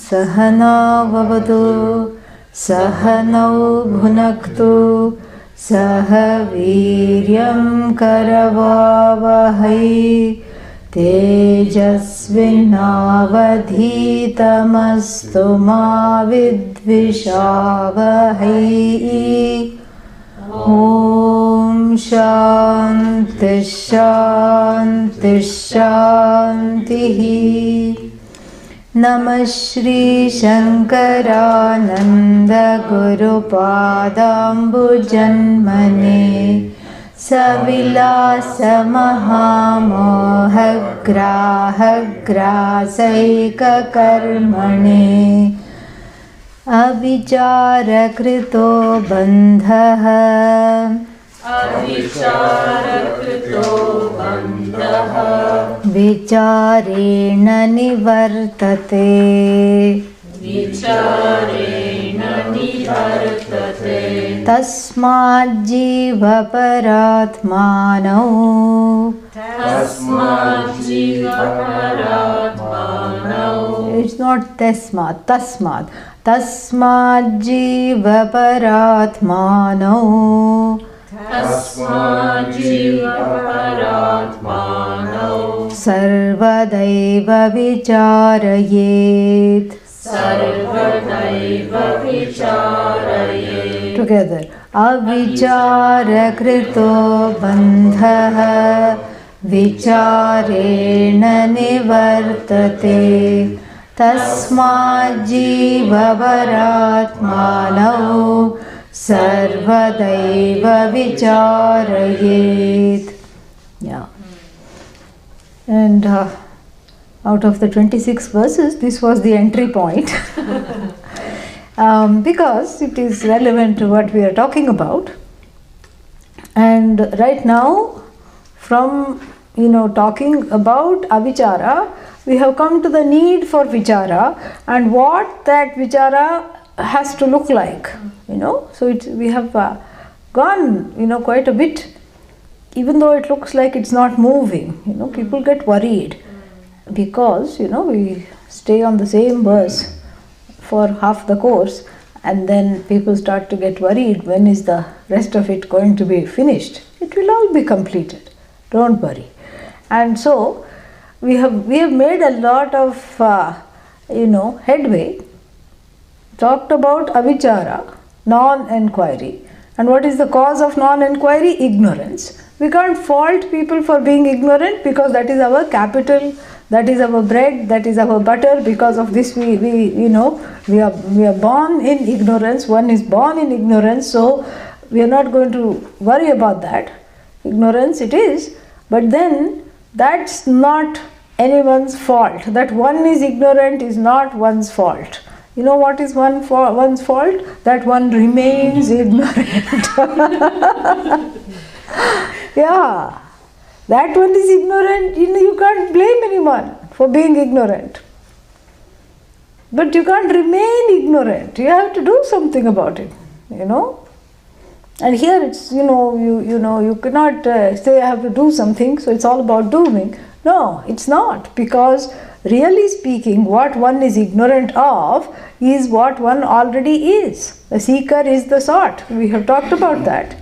Sahana Vavadu Sahanau Bhunaktu Sahaviryam Karavavahai Tejasvinavadhitamastu ma vidvishavahai. Om Shanti Shanti Shanti. Namah Shri Shankarananda Guru Padambu Janmane Savilasa Mahamoha Graha Grasaika Karmane Avichara Krito Bandhaha Avicharakrito bandhaha Vicharena nivartate Vicharena nivartate Tasmad Jiva Paratmanau. Tasmad Jiva Paratmanau. It's not Tasmad, Tasmad. Tasmad Jiva Paratmanau. Tasmad Jiva Paratmanau. Sarvadaiva vicharayet. Sarvadaiva vicharayet. Together. Avichara krito bandhaha vicharena nivartate. Tasmad jiva paratmanau sarvadaiva vicharayet. Yeah. And out of the 26 verses, this was the entry point. Because it is relevant to what we are talking about. And right now, from talking about avichara, we have come to the need for vichara and what that vichara has to look like. So we have gone quite a bit, even though it looks like it's not moving. People get worried because we stay on the same verse for half the course, and then people start to get worried, when is the rest of it going to be finished? It will all be completed, don't worry. And so we have made a lot of headway. Talked about avichara, non-enquiry. And what is the cause of non-enquiry? Ignorance. We can't fault people for being ignorant, because that is our capital, that is our bread, that is our butter. Because of this we are born in ignorance. One is born in ignorance, so we are not going to worry about that. Ignorance it is, but then that's not anyone's fault. That one is ignorant is not one's fault. What is one's fault? That one remains ignorant. Yeah, that one is ignorant. You can't blame anyone for being ignorant. But you can't remain ignorant. You have to do something about it, And here it's, you cannot say I have to do something, so it's all about doing. No, it's not, because really speaking, what one is ignorant of is what one already is. The seeker is the sought. We have talked about that.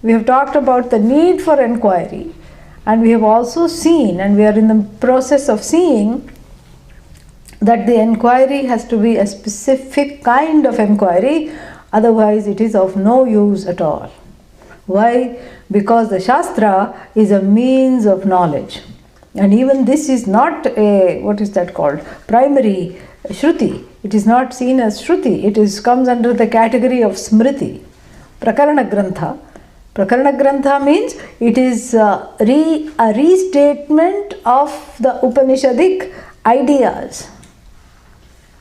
We have talked about the need for enquiry, and we have also seen, and we are in the process of seeing, that the enquiry has to be a specific kind of enquiry, otherwise it is of no use at all. Why? Because the Shastra is a means of knowledge. And even this is not a, what is that called? Primary Shruti. It is not seen as Shruti. It comes under the category of Smriti. Prakarana Grantha. Prakarana Grantha means it is a restatement of the Upanishadic ideas.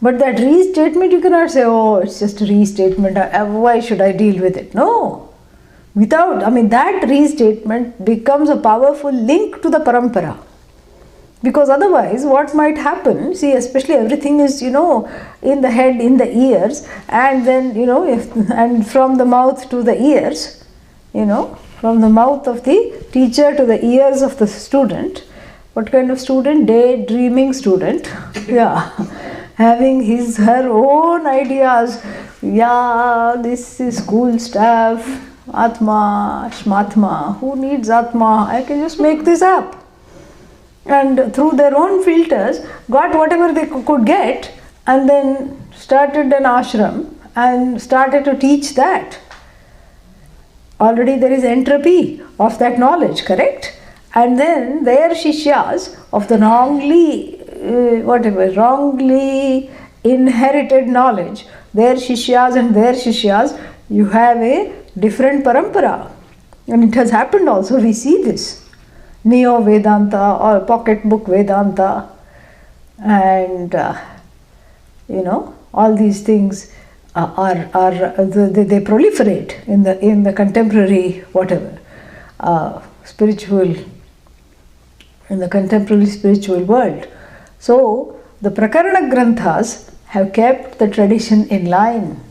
But that restatement, you cannot say, oh, it's just a restatement, why should I deal with it? No. That restatement becomes a powerful link to the parampara. Because otherwise, what might happen, see, especially everything is, in the head, in the ears, and then, and from the mouth to the ears, from the mouth of the teacher to the ears of the student. What kind of student? Daydreaming student. Yeah. having her own ideas. Yeah, this is cool stuff. Atma, Shmatma. Who needs Atma? I can just make this up. And through their own filters, got whatever they could get, and then started an ashram and started to teach that. Already there is entropy of that knowledge, correct? And then their shishyas of the wrongly inherited knowledge, their shishyas, you have a different parampara. And it has happened also, we see this. Neo Vedanta or pocketbook Vedanta, and all these things they proliferate in the contemporary spiritual world. So the Prakarana Granthas have kept the tradition in line.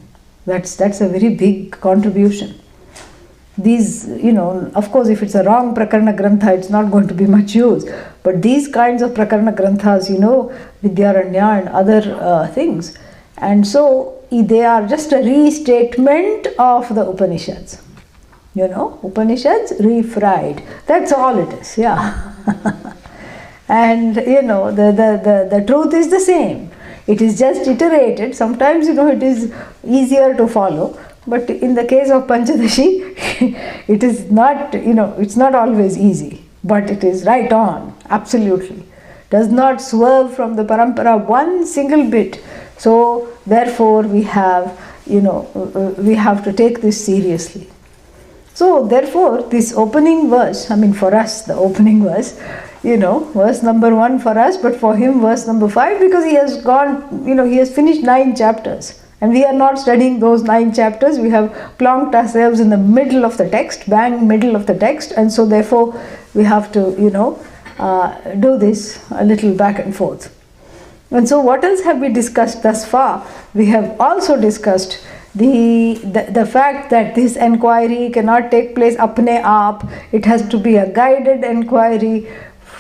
That's a very big contribution. These, of course, if it's a wrong Prakarana Grantha, it's not going to be much use. But these kinds of Prakarana Granthas, Vidyaranya and other things. And so they are just a restatement of the Upanishads. Upanishads refried. That's all it is, yeah. And, the truth is the same. It is just iterated. Sometimes, it is easier to follow. But in the case of Panchadashi, it is not, it's not always easy. But it is right on, absolutely. Does not swerve from the parampara one single bit. So, therefore, we have to take this seriously. So, therefore, this opening verse, for us, the opening verse, verse number 1 for us, but for him, verse number 5, because he has gone, he has finished 9 chapters. And we are not studying those 9 chapters. We have plonked ourselves in the middle of the text, bang middle of the text. And so, therefore, we have to, do this a little back and forth. And so, what else have we discussed thus far? We have also discussed the fact that this enquiry cannot take place apne aap. It has to be a guided enquiry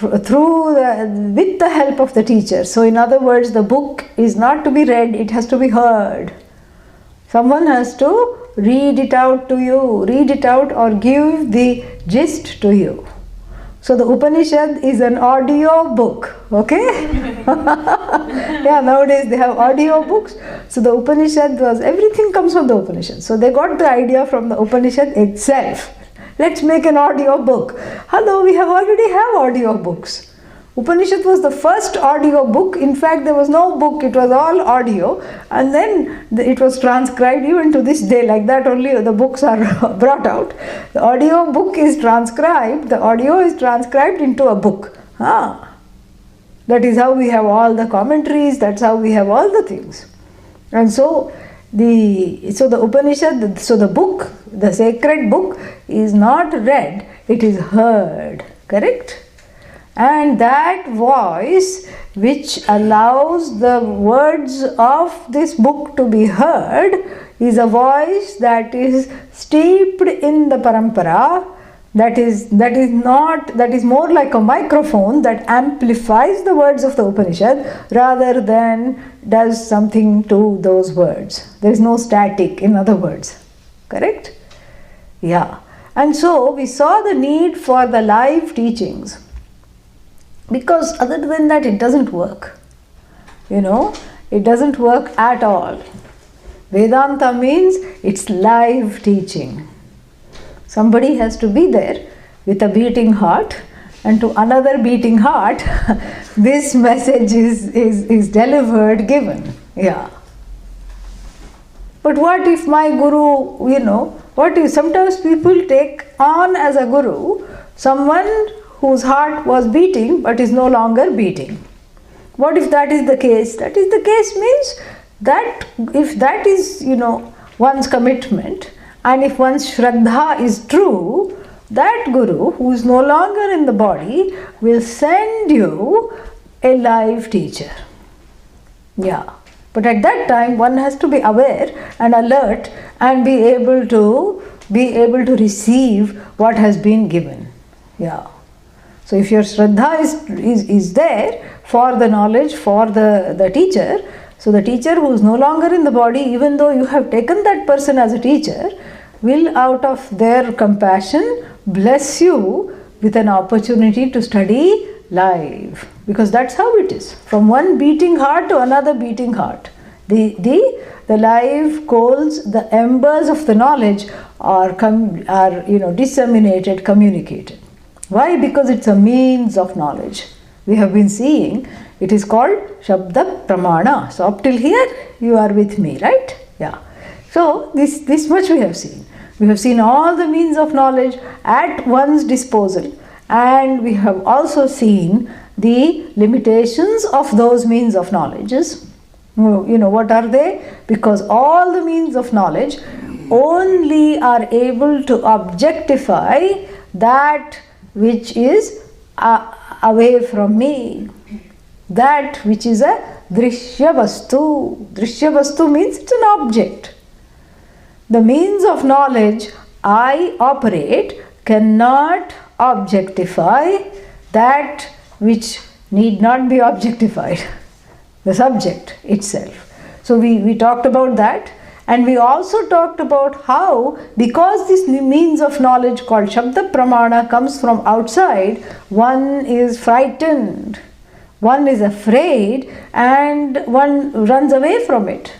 with the help of the teacher. So in other words, the book is not to be read, it has to be heard. Someone has to read it out or give the gist to you. So the Upanishad is an audio book, okay? Yeah, nowadays they have audio books. So the Upanishad everything comes from the Upanishad. So they got the idea from the Upanishad itself. Let's make an audio book. Hello, we already have audio books. Upanishad was the first audio book. In fact, there was no book, it was all audio. And then it was transcribed even to this day. Like that only the books are brought out. The audio book is transcribed. The audio is transcribed into a book. That is how we have all the commentaries. That's how we have all the things. And so the Upanishad, the book, the sacred book is not read, it is heard, correct? And that voice which allows the words of this book to be heard is a voice that is steeped in the parampara, that is more like a microphone that amplifies the words of the Upanishad rather than does something to those words. There is no static, in other words. Correct? Yeah. And so we saw the need for the live teachings, because other than that it doesn't work. It doesn't work at all. Vedanta means it's live teaching. Somebody has to be there with a beating heart, and to another beating heart, this message is delivered, given. Yeah. But what if my guru, what if sometimes people take on as a guru someone whose heart was beating but is no longer beating? What if that is the case? That is the case means that if that is, one's commitment, and if one's Shraddha is true, that guru who is no longer in the body will send you a live teacher. Yeah. But at that time one has to be aware and alert and be able to receive what has been given. Yeah. So if your Shraddha is there for the knowledge, for the teacher, So the teacher who is no longer in the body, even though you have taken that person as a teacher, will out of their compassion bless you with an opportunity to study live. Because that's how it is. From one beating heart to another beating heart. The live coals, the embers of the knowledge are disseminated, communicated. Why? Because it's a means of knowledge. We have been seeing, it is called Shabda Pramana. So up till here, you are with me, right? Yeah. So this much we have seen. We have seen all the means of knowledge at one's disposal. And we have also seen the limitations of those means of knowledges. What are they? Because all the means of knowledge only are able to objectify that which is away from me. That which is a drishya vastu. Drishya vastu means it's an object. The means of knowledge I operate cannot objectify that which need not be objectified, the subject itself. So we talked about that, and we also talked about how, because this means of knowledge called Shabda Pramana comes from outside, one is frightened, one is afraid, and one runs away from it.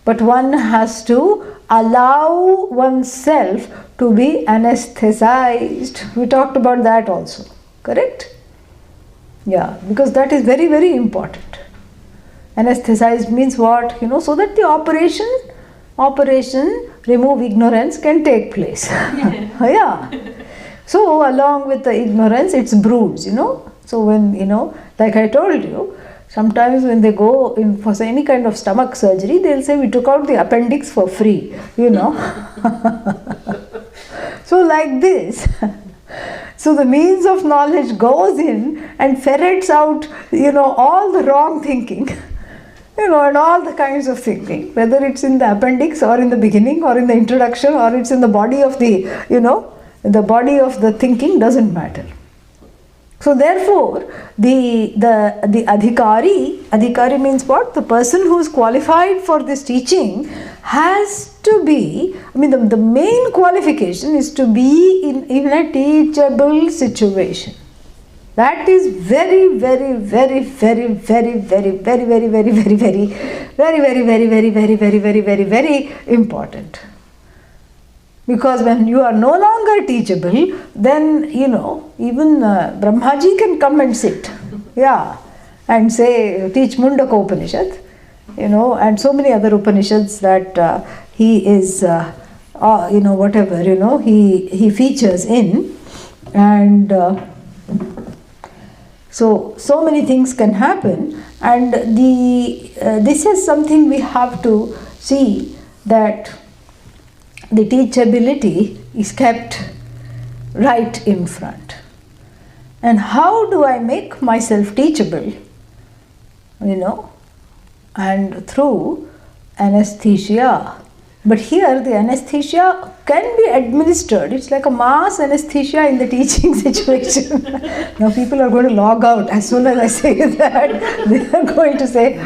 But one has to allow oneself to be anesthetized. We talked about that also, correct? Yeah, because that is very, very important. Anesthetized means what? So that the operation remove ignorance can take place. Yeah. So along with the ignorance, it's broods, So when, like I told you, sometimes when they go in for any kind of stomach surgery, they'll say, we took out the appendix for free, So like this. So the means of knowledge goes in and ferrets out, all the wrong thinking, and all the kinds of thinking, whether it's in the appendix or in the beginning or in the introduction or it's in the body of the, the body of the thinking, doesn't matter. So therefore, the adhikari means what? The person who is qualified for this teaching has to be, the main qualification is to be in a teachable situation. That is very, very, very, very, very, very, very, very, very, very, very, very, very, very, very, very, very, very, very, very important. Because when you are no longer teachable, then, even Brahmaji can come and sit, and say, teach Mundaka Upanishad, and so many other Upanishads that he is, he features in. And so many things can happen. And this is something we have to see, that the teachability is kept right in front. And how do I make myself teachable? And through anesthesia. But here the anesthesia can be administered. It's like a mass anesthesia in the teaching situation. Now people are going to log out as soon as I say that. They are going to say,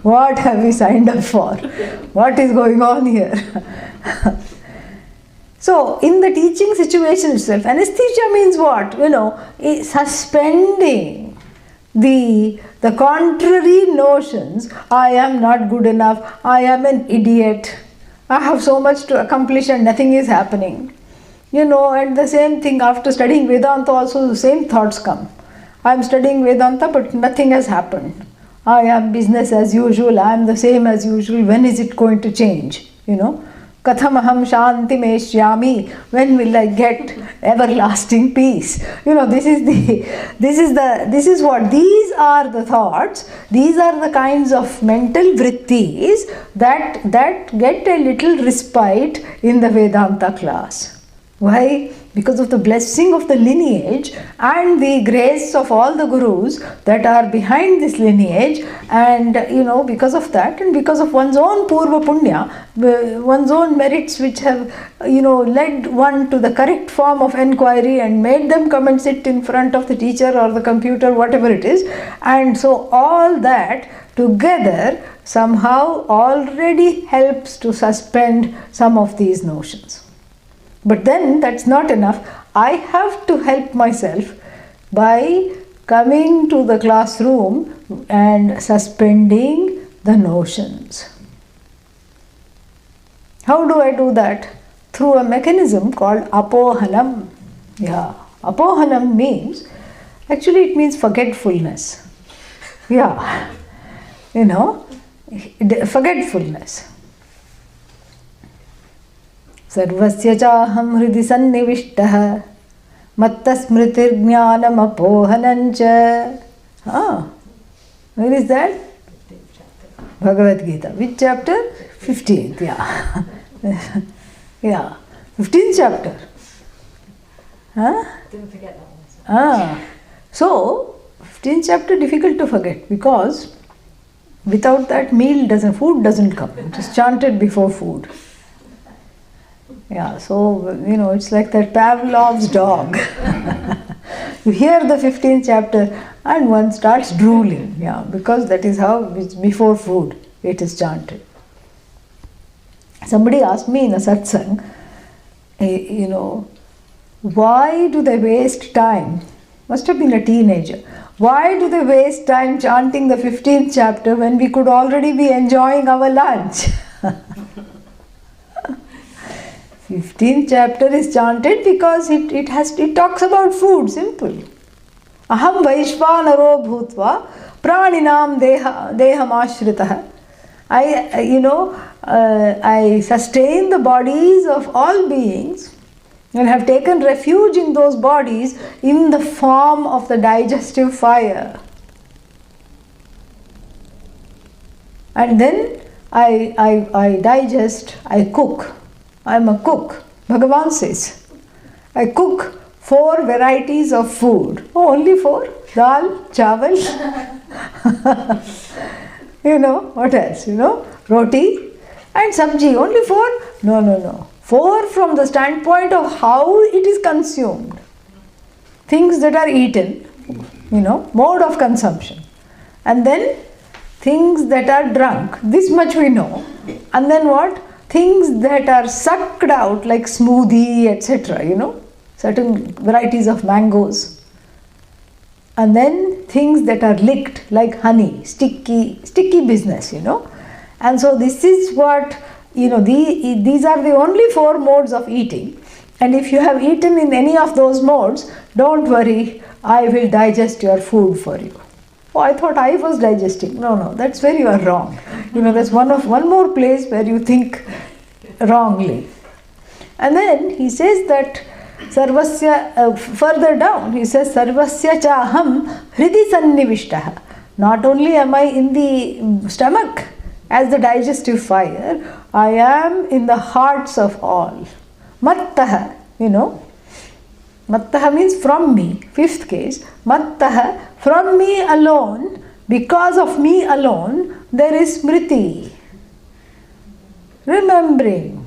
what have we signed up for? What is going on here? So in the teaching situation itself, anesthesia means what? Suspending the contrary notions. I am not good enough. I am an idiot. I have so much to accomplish and nothing is happening. And the same thing after studying Vedanta also, the same thoughts come. I am studying Vedanta but nothing has happened. I am business as usual. I am the same as usual. When is it going to change? Katham aham shanti meshyami. When will I get everlasting peace? This is what, these are the thoughts, these are the kinds of mental vrittis that get a little respite in the Vedanta class. Why? Because of the blessing of the lineage and the grace of all the gurus that are behind this lineage, and because of that, and because of one's own purva punya, one's own merits which have led one to the correct form of enquiry and made them come and sit in front of the teacher or the computer, whatever it is. And so all that together somehow already helps to suspend some of these notions. But then that's not enough. I have to help myself by coming to the classroom and suspending the notions. How do I do that? Through a mechanism called apohanam. Yeah, apohanam means, actually it means forgetfulness. Yeah, forgetfulness. Sarvasya chaham hridi sannivishtaha matta smritir jnanam apohanancha. Where is that? Bhagavad Gita. Which chapter? 15th, yeah. Yeah, 15th chapter. Didn't forget that one. So, 15th chapter difficult to forget because without that food doesn't come. It is chanted before food. Yeah, so, it's like that Pavlov's dog. You hear the 15th chapter and one starts drooling. Yeah, because that is how before food it is chanted. Somebody asked me in a satsang, why do they waste time? Must have been a teenager. Why do they waste time chanting the 15th chapter when we could already be enjoying our lunch? 15th chapter is chanted because it talks about food, simple. Aham vaishvanaro bhutva praninam deham ashritah. I sustain the bodies of all beings and have taken refuge in those bodies in the form of the digestive fire. And then I digest, I cook. I am a cook. Bhagavan says, I cook 4 varieties of food. Oh, only 4? Dal, chawal. What else? Roti and sabji. Only 4? No. 4 from the standpoint of how it is consumed. Things that are eaten, mode of consumption. And then things that are drunk. This much we know. And then what? Things that are sucked out like smoothie, etc. Certain varieties of mangoes. And then things that are licked like honey, sticky business, And so this is what, these are the only 4 modes of eating. And if you have eaten in any of those modes, don't worry, I will digest your food for you. Oh, I thought I was digesting. No, that's where you are wrong. That's one more place where you think wrongly. And then he says that sarvasya, further down, he says sarvasya chaham hridi sannivishtaha. Not only am I in the stomach as the digestive fire, I am in the hearts of all. Mattaha, Mattaha means from me, 5th case. Mattaha, from me alone, because of me alone, there is smriti. Remembering.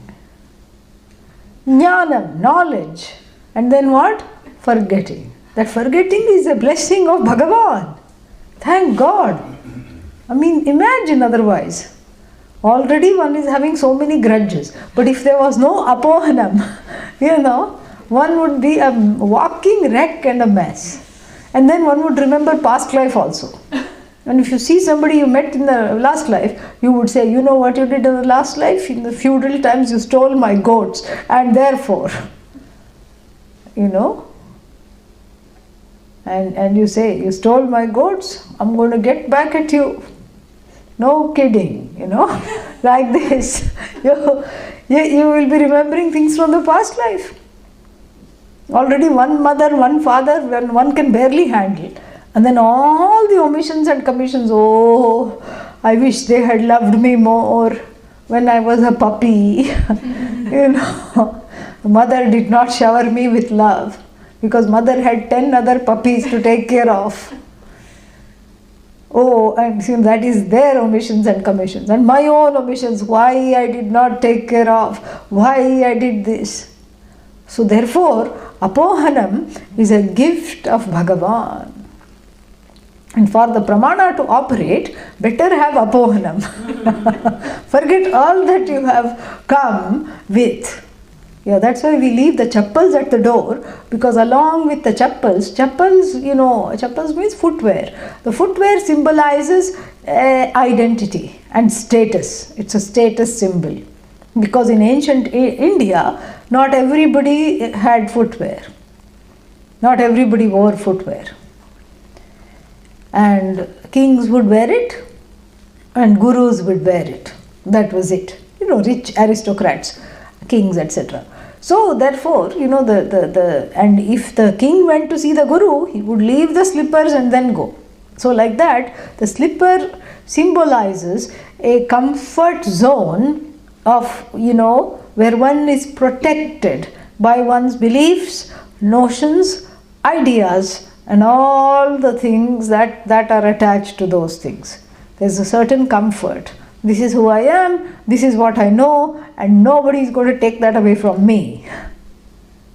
Jnanam, knowledge. And then what? Forgetting. That forgetting is a blessing of Bhagavan. Thank God. Imagine otherwise. Already one is having so many grudges. But if there was no apohanam, one would be a walking wreck and a mess. And then one would remember past life also. And if you see somebody you met in the last life, you would say, you know what you did in the last life? In the feudal times you stole my goats and therefore, And you say, you stole my goats, I'm going to get back at you. No kidding, like this. You will be remembering things from the past life. Already one mother, one father, when one can barely handle. And then all the omissions and commissions, oh, I wish they had loved me more when I was a puppy. Mother did not shower me with love because mother had 10 other puppies to take care of. Oh, and see, that is their omissions and commissions. And my own omissions, why I did not take care of, why I did this. So therefore, apohanam is a gift of Bhagavan. And for the pramana to operate, better have apohanam. Forget all that you have come with. Yeah, that's why we leave the chappals at the door, because along with the chappals, chappals means footwear. The footwear symbolizes identity and status. It's a status symbol. Because in ancient India, not everybody had footwear. Not everybody wore footwear. And kings would wear it and gurus would wear it. That was it. Rich aristocrats, kings, etc. So therefore, and if the king went to see the guru, he would leave the slippers and then go. So like that, the slipper symbolizes a comfort zone of, where one is protected by one's beliefs, notions, ideas, and all the things that are attached to those things. There's a certain comfort. This is who I am, this is what I know, and nobody is going to take that away from me.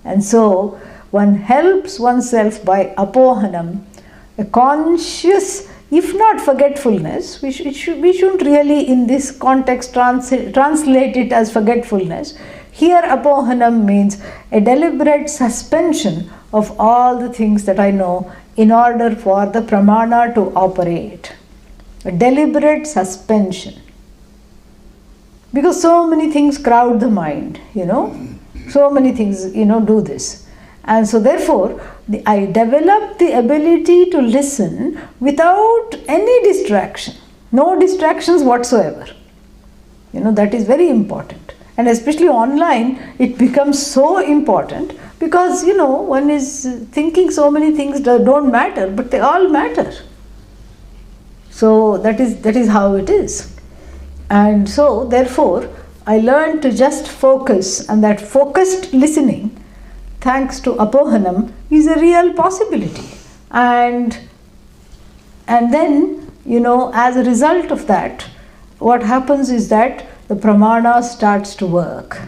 And so one helps oneself by apohanam, a conscious, if not forgetfulness, we shouldn't really in this context translate it as forgetfulness. Here apohanam means a deliberate suspension of all the things that I know in order for the pramana to operate. A deliberate suspension. Because so many things crowd the mind, so many things, do this. And so therefore, I develop the ability to listen without any distraction. No distractions whatsoever. That is very important. And especially online, it becomes so important because, one is thinking so many things that don't matter, but they all matter. So that is how it is. And so therefore, I learned to just focus, and that focused listening, thanks to apohanam, is a real possibility. And then, as a result of that, what happens is that the pramana starts to work.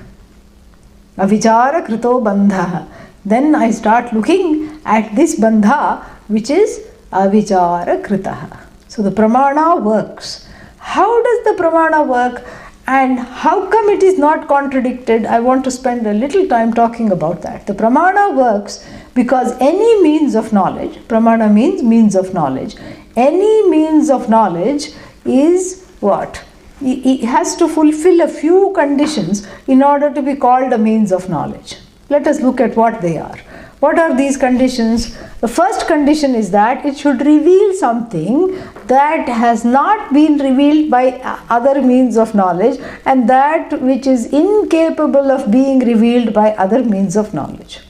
Avichara krito bandha. Then I start looking at this bandha, which is avichara kritaha. So the pramana works. How does the pramana work, and how come it is not contradicted? I want to spend a little time talking about that. The pramana works because any means of knowledge, pramana means means of knowledge, any means of knowledge is what? It has to fulfill a few conditions in order to be called a means of knowledge. Let us look at what they are. What are these conditions? The first condition is that it should reveal something that has not been revealed by other means of knowledge, and that which is incapable of being revealed by other means of knowledge.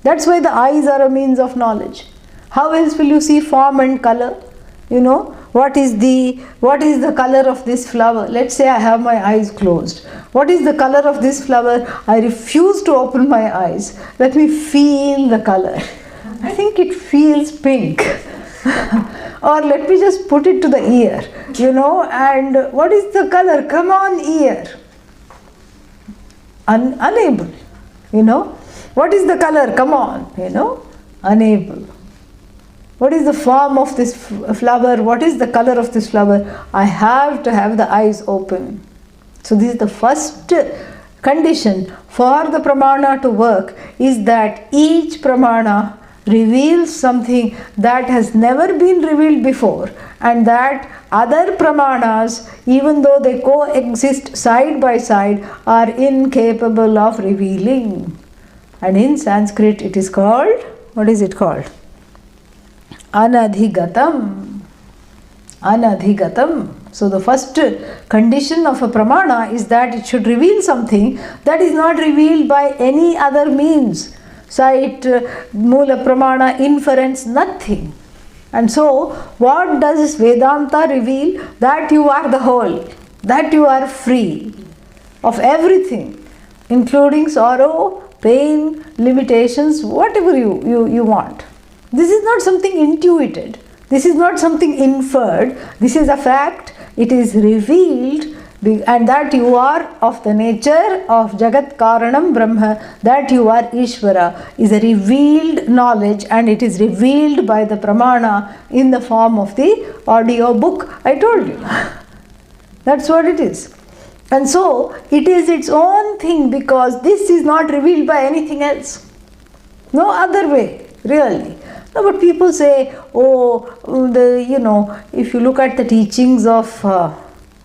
That's why the eyes are a means of knowledge. How else will you see form and color? What is the color of this flower? Let's say I have my eyes closed. What is the color of this flower? I refuse to open my eyes. Let me feel the color. I think it feels pink. Or let me just put it to the ear, and what is the color? Come on, ear. Unable, What is the color? Come on, unable. What is the form of this flower? What is the color of this flower? I have to have the eyes open. So this is the first condition for the pramana to work, is that each pramana reveals something that has never been revealed before, and that other pramanas, even though they coexist side by side, are incapable of revealing. And in Sanskrit it is called, what is it called? Anadhigatam. Anadhigatam. So the first condition of a pramana is that it should reveal something that is not revealed by any other means. Sight, mula pramana, inference, nothing. And so what does Vedanta reveal? That you are the whole, that you are free of everything, including sorrow, pain, limitations, whatever you want. This is not something intuited. This is not something inferred. This is a fact. It is revealed And that you are of the nature of Jagat Karanam Brahma, that you are Ishvara, is a revealed knowledge, and it is revealed by the Pramana in the form of the audio book. I told you. That's what it is. And so it is its own thing, because this is not revealed by anything else. No other way, really. No, but people say, if you look at the teachings of,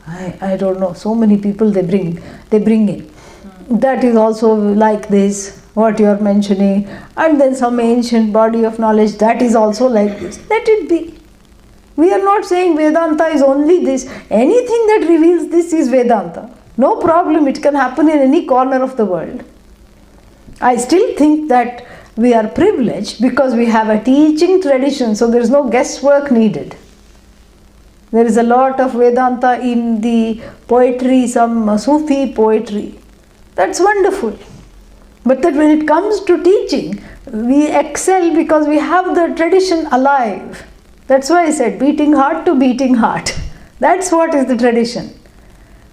I don't know, so many people they bring in. That is also like this, what you are mentioning, and then some ancient body of knowledge, that is also like this. Let it be. We are not saying Vedanta is only this. Anything that reveals this is Vedanta. No problem, it can happen in any corner of the world. I still think that we are privileged because we have a teaching tradition, so there is no guesswork needed. There is a lot of Vedanta in the poetry, some Sufi poetry. That's wonderful. But that when it comes to teaching, we excel because we have the tradition alive. That's why I said beating heart to beating heart. That's what is the tradition.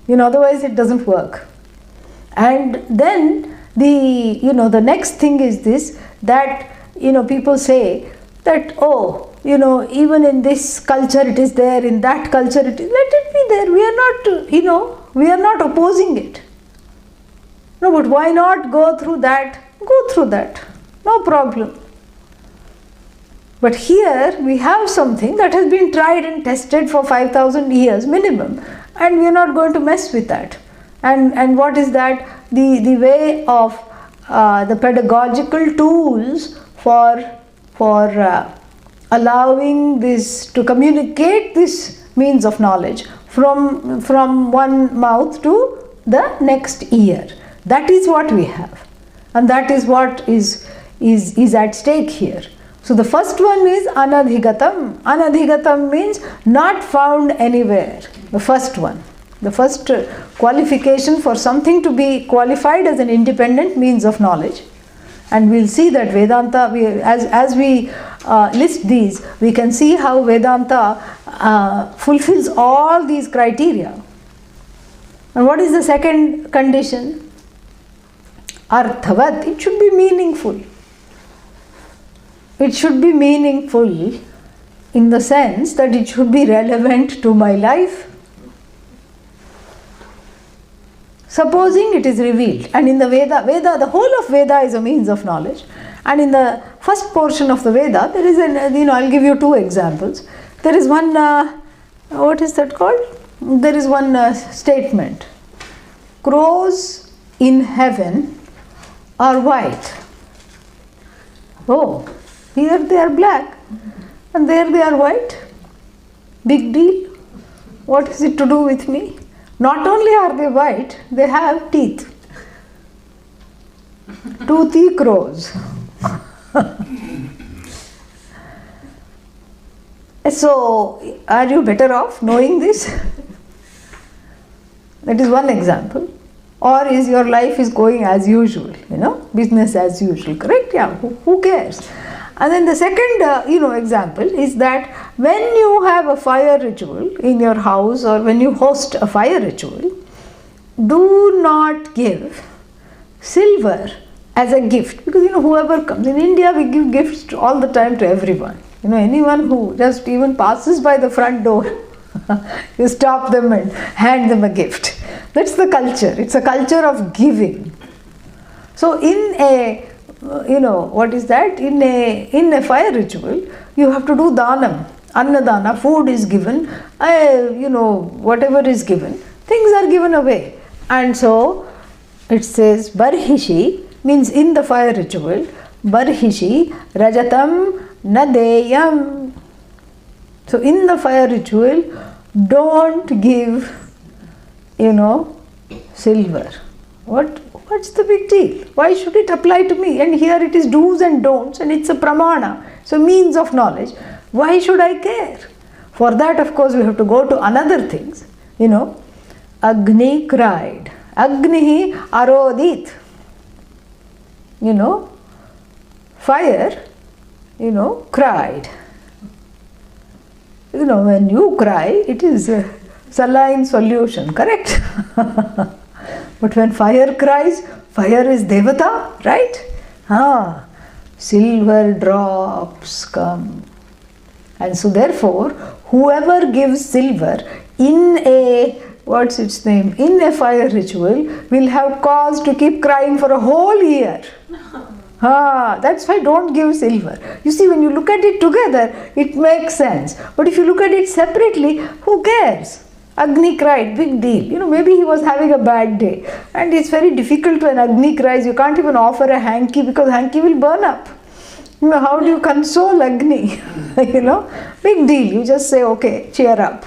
Otherwise it doesn't work. And then the next thing is this, that people say that, even in this culture it is there, in that culture it is, let it be there. We are not opposing it. No, but why not go through that? Go through that. No problem. But here we have something that has been tried and tested for 5,000 years minimum, and we are not going to mess with that. And what is that? The way of the pedagogical tools for allowing this to communicate this means of knowledge from one mouth to the next ear. That is what we have, and that is what is at stake here. So the first one is anadhigatam. Anadhigatam means not found anywhere. The first one. The first qualification for something to be qualified as an independent means of knowledge. And we'll see that Vedanta, as we list these, we can see how Vedanta fulfills all these criteria. And what is the second condition? Arthavat. It should be meaningful. It should be meaningful in the sense that it should be relevant to my life. Supposing it is revealed, and in the Veda, the whole of Veda is a means of knowledge, and in the first portion of the Veda, there is I'll give you two examples. There is one, what is that called? There is one statement. Crows in heaven are white. Oh, here they are black, and there they are white. Big deal. What is it to do with me? Not only are they white, they have teeth. Toothy crows. So, are you better off knowing this? That is one example. Or is your life is going as usual, business as usual, correct? Yeah, who cares? And then the second, example is that when you have a fire ritual in your house, or when you host a fire ritual, do not give silver as a gift, because whoever comes in India, we give gifts all the time to everyone. Anyone who just even passes by the front door, you stop them and hand them a gift. That's the culture. It's a culture of giving. So in a what is that? In a fire ritual, you have to do danam, annadana, food is given, whatever is given, things are given away. And so it says barhishi, means in the fire ritual, barhishi rajatam nadeyam. So in the fire ritual, don't give, silver. What's the big deal? Why should it apply to me? And here it is do's and don'ts, and it's a pramana, so means of knowledge. Why should I care? For that, of course, we have to go to another things. Agni cried. Agnihi arodit. Fire, cried. When you cry, it is saline solution, correct? But when fire cries, fire is Devata, right? Silver drops come. And so therefore, whoever gives silver in a, what's its name, in a fire ritual will have cause to keep crying for a whole year. That's why don't give silver. You see, when you look at it together, it makes sense. But if you look at it separately, who cares? Agni cried, big deal. Maybe he was having a bad day. And it's very difficult when Agni cries. You can't even offer a hanky because hanky will burn up. How do you console Agni? Big deal. You just say, okay, cheer up.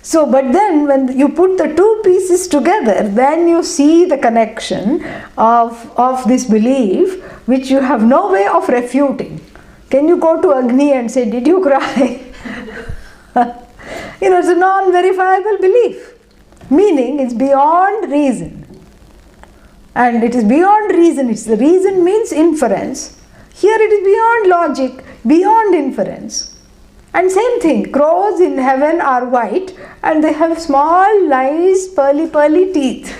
So, but then when you put the two pieces together, then you see the connection of this belief, which you have no way of refuting. Can you go to Agni and say, did you cry? It's a non-verifiable belief. Meaning, it's beyond reason. And it is beyond reason. The reason means inference. Here it is beyond logic, beyond inference. And same thing, crows in heaven are white and they have small, nice, pearly teeth.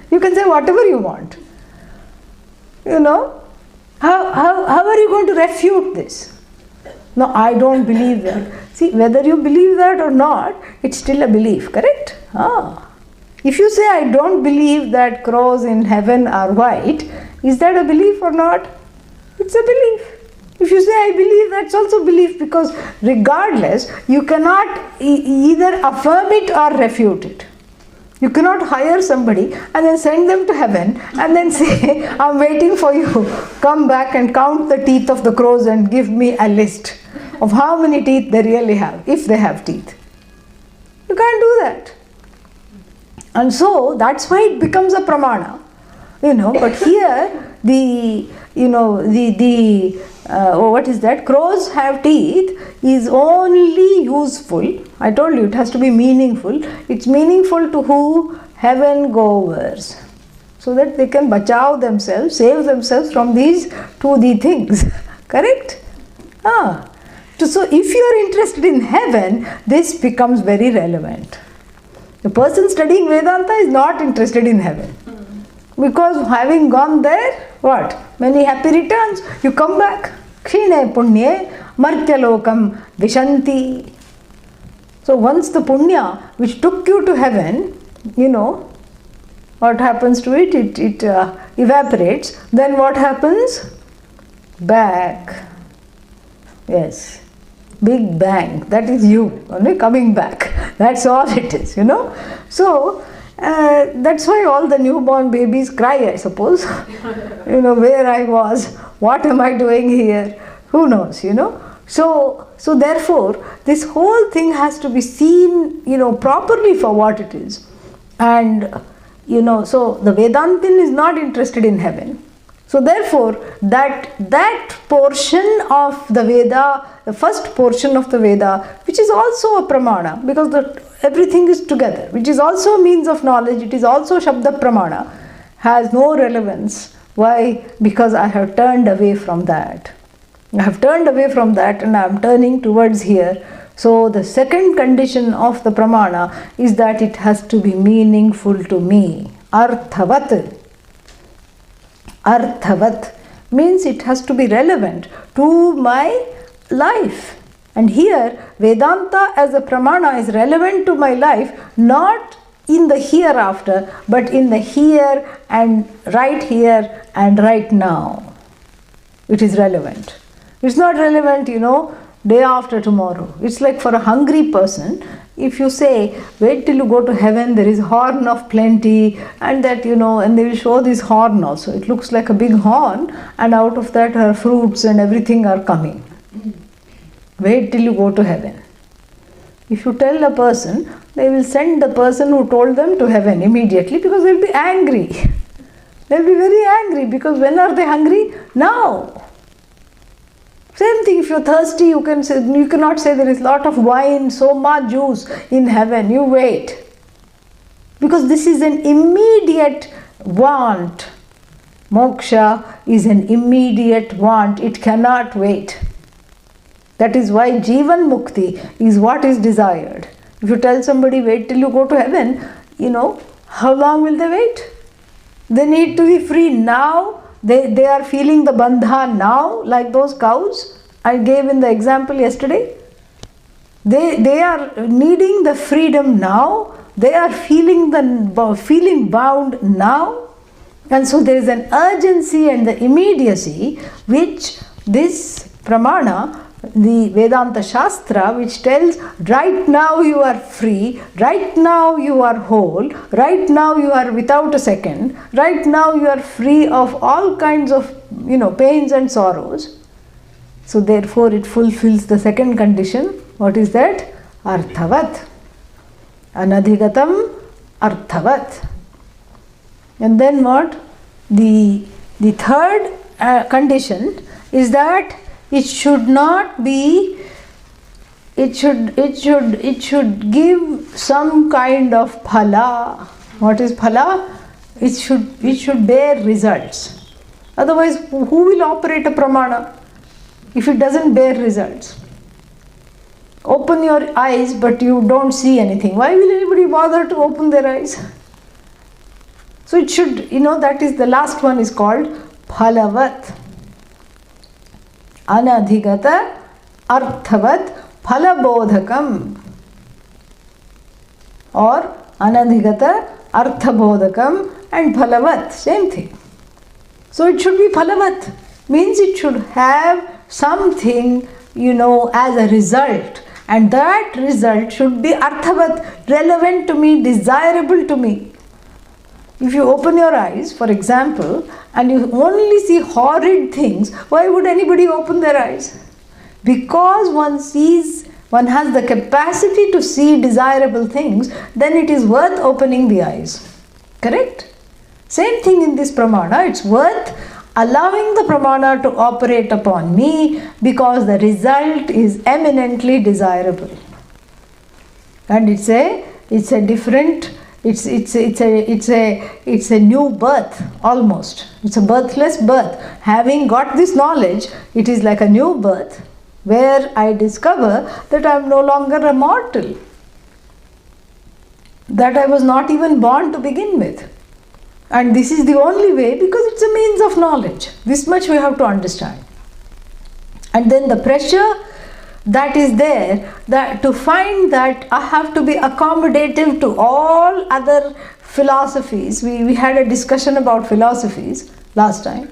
You can say whatever you want. How are you going to refute this? No, I don't believe that. See, whether you believe that or not, it's still a belief, correct? If you say, I don't believe that crows in heaven are white, is that a belief or not? It's a belief. If you say, I believe, that's also belief, because regardless, you cannot either affirm it or refute it. You cannot hire somebody and then send them to heaven and then say, I'm waiting for you. Come back and count the teeth of the crows and give me a list of how many teeth they really have, if they have teeth. You can't do that. And so that's why it becomes a pramana. But here what is that? Crows have teeth is only useful. I told you it has to be meaningful. It's meaningful to who? Heaven goers. So that they can bachao themselves, save themselves from these 2D things. Correct? So if you are interested in heaven, this becomes very relevant. The person studying Vedanta is not interested in heaven. Because having gone there, what? Many happy returns. You come back. Kshine punya martyalokam vishanti. So once the punya which took you to heaven, what happens to it? It evaporates. Then what happens? Back. Yes. Big bang. That is you. Only coming back. That's all it is, So, that's why all the newborn babies cry, I suppose. Where I was, what am I doing here? Who knows, So therefore, this whole thing has to be seen, properly for what it is. And, so the Vedantin is not interested in heaven. So therefore, that portion of the Veda, the first portion of the Veda, which is also a pramana, because everything is together, which is also a means of knowledge, it is also Shabda pramana, has no relevance. Why? Because I have turned away from that. I have turned away from that and I am turning towards here. So the second condition of the pramana is that it has to be meaningful to me. Arthavat. Arthavat means it has to be relevant to my life. And here, Vedanta as a pramana is relevant to my life, not in the hereafter, but in the here and right now. It is relevant. It's not relevant, day after tomorrow. It's like for a hungry person, if you say, wait till you go to heaven, there is horn of plenty, and that, and they will show this horn also. It looks like a big horn, and out of that are fruits and everything are coming. Wait till you go to heaven. If you tell a person, they will send the person who told them to heaven immediately because they'll be angry. They'll be very angry because when are they hungry? Now. Same thing, if you're thirsty, you cannot say there is a lot of wine, so much juice in heaven. You wait. Because this is an immediate want. Moksha is an immediate want. It cannot wait. That is why Jivan Mukti is what is desired. If you tell somebody wait till you go to heaven, how long will they wait? They need to be free now. They are feeling the bandha now, like those cows I gave in the example yesterday. They are needing the freedom now. They are feeling bound now. And so there is an urgency and the immediacy which this pramana, the Vedanta Shastra, which tells right now you are free, right now you are whole, right now you are without a second, right now you are free of all kinds of pains and sorrows. So therefore it fulfills the second condition. What is that? Arthavat. Anadhigatam Arthavat. And then what? The third condition is that it should not be, it should give some kind of phala. What is phala? It should bear results. Otherwise, who will operate a pramana if it doesn't bear results? Open your eyes, but you don't see anything. Why will anybody bother to open their eyes? So it should, that is the last one is called phalavat. Anadhigata arthavat phalabodhakam. Or anadhigata arthabodhakam and phalavat, same thing. So it should be phalavat, means it should have something, as a result. And that result should be arthavat, relevant to me, desirable to me. If you open your eyes, for example, and you only see horrid things, why would anybody open their eyes? Because one has the capacity to see desirable things, then it is worth opening the eyes. Correct? Same thing in this pramana, it's worth allowing the pramana to operate upon me because the result is eminently desirable. And it's a different, it's a new birth almost. It's a birthless birth. Having got this knowledge, it is like a new birth where I discover that I am no longer a mortal, that I was not even born to begin with. And this is the only way because it's a means of knowledge. This much we have to understand. And then the pressure that is there, that to find that I have to be accommodative to all other philosophies. We had a discussion about philosophies last time.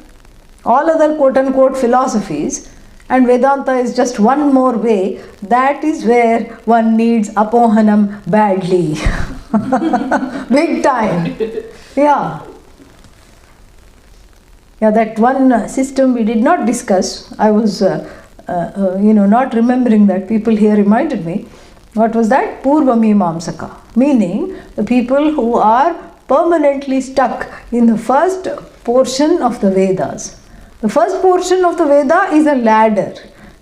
All other quote-unquote philosophies, and Vedanta is just one more way. That is where one needs apohanam badly. Big time. Yeah, that one system we did not discuss. I was, not remembering that. People here reminded me. What was that? Purva Mimamsaka. Meaning the people who are permanently stuck in the first portion of the Vedas. The first portion of the Veda is a ladder.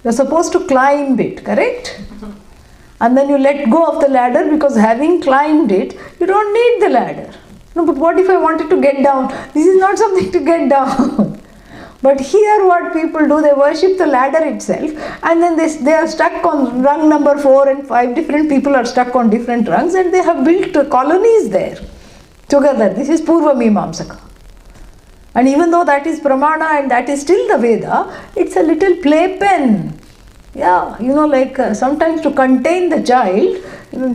You are supposed to climb it, correct? And then you let go of the ladder because having climbed it, you don't need the ladder. No, but what if I wanted to get down? This is not something to get down. But here what people do, they worship the ladder itself, and then they are stuck on rung number 4 and 5. Different people are stuck on different rungs, and they have built colonies there together. This is Purva Mimamsaka. And even though that is Pramana and that is still the Veda, it's a little playpen. Yeah, sometimes to contain the child,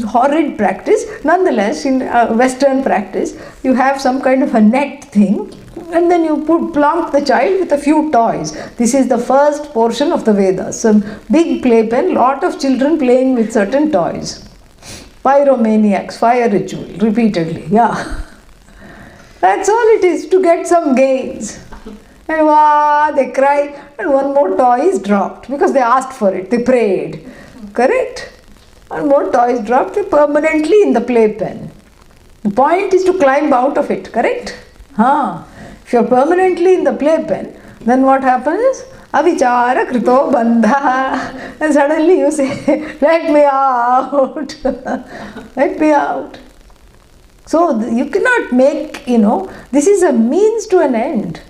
horrid practice. Nonetheless, in Western practice, you have some kind of a net thing, and then you plonk the child with a few toys. This is the first portion of the Vedas. Some big playpen, lot of children playing with certain toys. Pyromaniacs, fire ritual, repeatedly. Yeah. That's all it is, to get some gains. And wow, they cry, and one more toy is dropped because they asked for it, they prayed. Correct? And more toys dropped, they permanently in the playpen. The point is to climb out of it, correct? If you are permanently in the playpen, then what happens? Avichara krito bandha. And suddenly you say, let me out. Let me out. So you cannot make, this is a means to an end.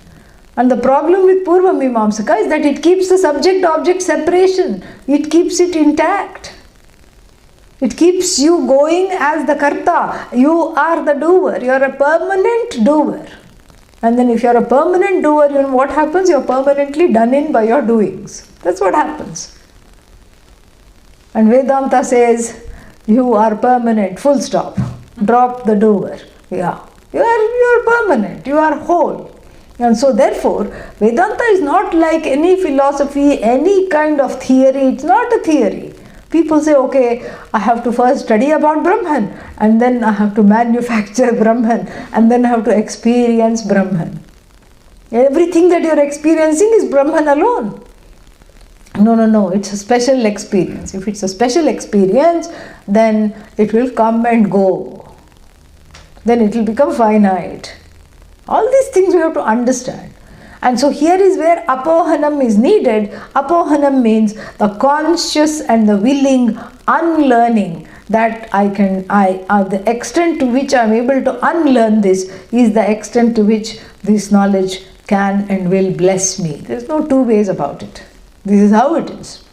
And the problem with Purva Mimamsaka is that it keeps the subject-object separation. It keeps it intact. It keeps you going as the karta. You are the doer. You are a permanent doer. And then if you are a permanent doer, you know what happens? You are permanently done in by your doings. That's what happens. And Vedanta says, you are permanent, full stop. Drop the doer. Yeah. You are permanent. You are whole. And so therefore, Vedanta is not like any philosophy, any kind of theory. It's not a theory. People say, okay, I have to first study about Brahman, and then I have to manufacture Brahman, and then I have to experience Brahman. Everything that you are experiencing is Brahman alone. No, it's a special experience. If it's a special experience, then it will come and go. Then it will become finite. All these things we have to understand. And so here is where apohanam is needed. Apohanam means the conscious and the willing unlearning that the extent to which I am able to unlearn this is the extent to which this knowledge can and will bless me. There is no two ways about it. This is how it is.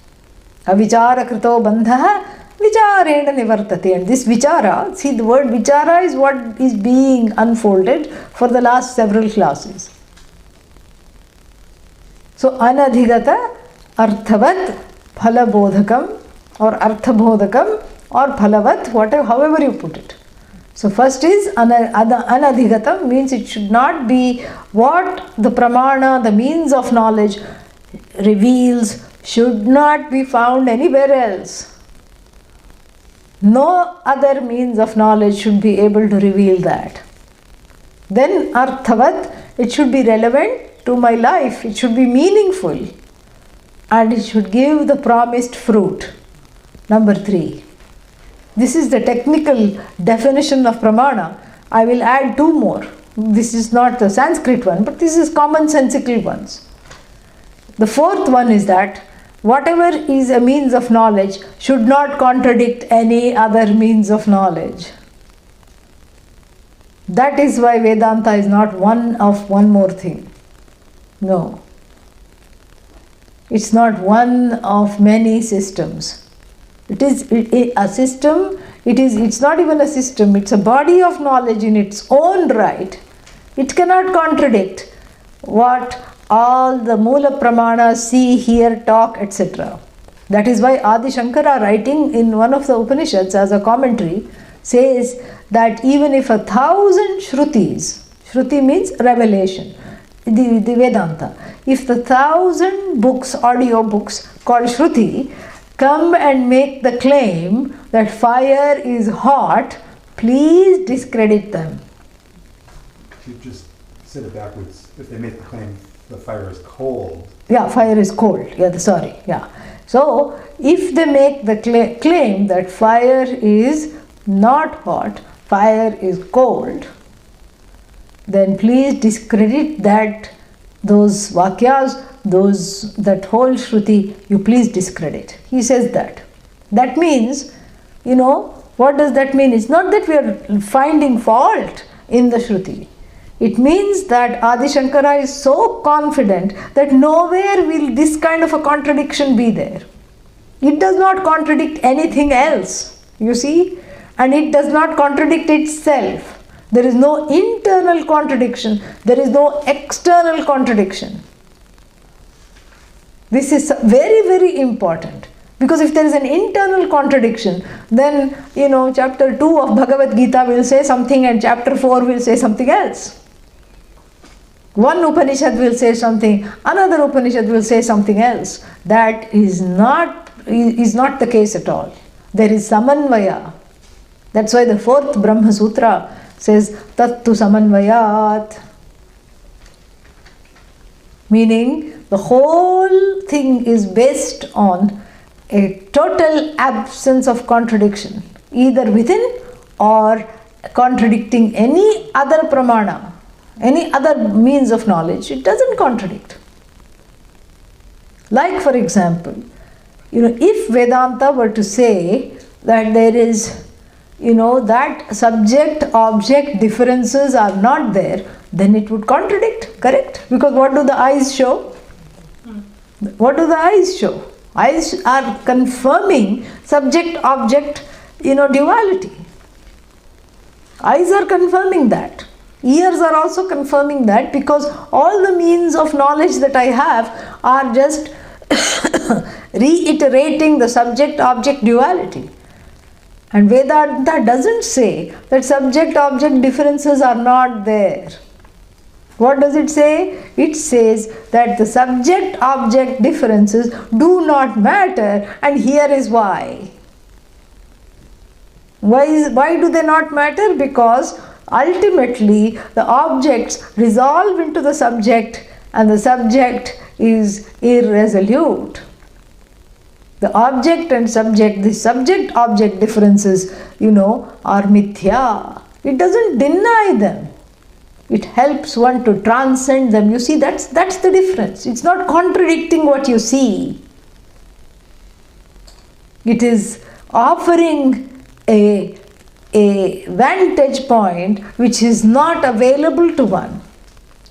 Avichara krito bandhaha vicharena nivartate. And this vichara, see the word vichara is what is being unfolded for the last several classes. So anadhigata arthavat phalabodhakam or arthabodhakam or phalavat, whatever, however you put it. So first is anadhigatam, means it should not be what the pramana, the means of knowledge reveals, should not be found anywhere else. No other means of knowledge should be able to reveal that. Then arthavat, it should be relevant to my life, it should be meaningful, and it should give the promised fruit. Number 3. This is the technical definition of pramana. I will add 2 more. This is not the Sanskrit one, but this is commonsensical ones. The 4th one is that whatever is a means of knowledge should not contradict any other means of knowledge. That is why Vedanta is not one more thing. No. It's not one of many systems. It is a system, it's not even a system, it's a body of knowledge in its own right. It cannot contradict what all the Mula Pramanas see, hear, talk, etc. That is why Adi Shankara, writing in one of the Upanishads as a commentary, says that even if 1,000 Shrutis, Shruti means revelation, the Vedanta, if the 1,000 books, audio books called Shruti, come and make the claim that fire is hot, please discredit them. You just said it backwards. If they make the claim the fire is cold. Yeah, fire is cold. Yeah. So, if they make the claim that fire is not hot, fire is cold, then please discredit those vakyas, that whole Shruti, you please discredit. He says that. That means, what does that mean? It's not that we are finding fault in the Shruti. It means that Adi Shankara is so confident that nowhere will this kind of a contradiction be there. It does not contradict anything else, you see, and it does not contradict itself. There is no internal contradiction, there is no external contradiction. This is very, very important. Because if there is an internal contradiction, then, chapter 2 of Bhagavad Gita will say something and chapter 4 will say something else. One Upanishad will say something, another Upanishad will say something else. That is not the case at all. There is samanvaya. That's why the 4th Brahma Sutra says, Tattu samanvayat. Meaning, the whole thing is based on a total absence of contradiction, either within or contradicting any other pramana, any other means of knowledge. It doesn't contradict. Like, for example, if Vedanta were to say that there is that subject-object differences are not there, then it would contradict, correct? Because what do the eyes show? What do the eyes show? Eyes are confirming subject-object, duality. Eyes are confirming that. Ears are also confirming that, because all the means of knowledge that I have are just reiterating the subject-object duality. And Vedanta doesn't say that subject-object differences are not there. What does it say? It says that the subject-object differences do not matter, and here is why. Why do they not matter? Because ultimately the objects resolve into the subject, and the subject is irresolute. The object and subject, the subject-object differences, are mithya. It doesn't deny them. It helps one to transcend them. You see, that's the difference. It's not contradicting what you see. It is offering a vantage point which is not available to one.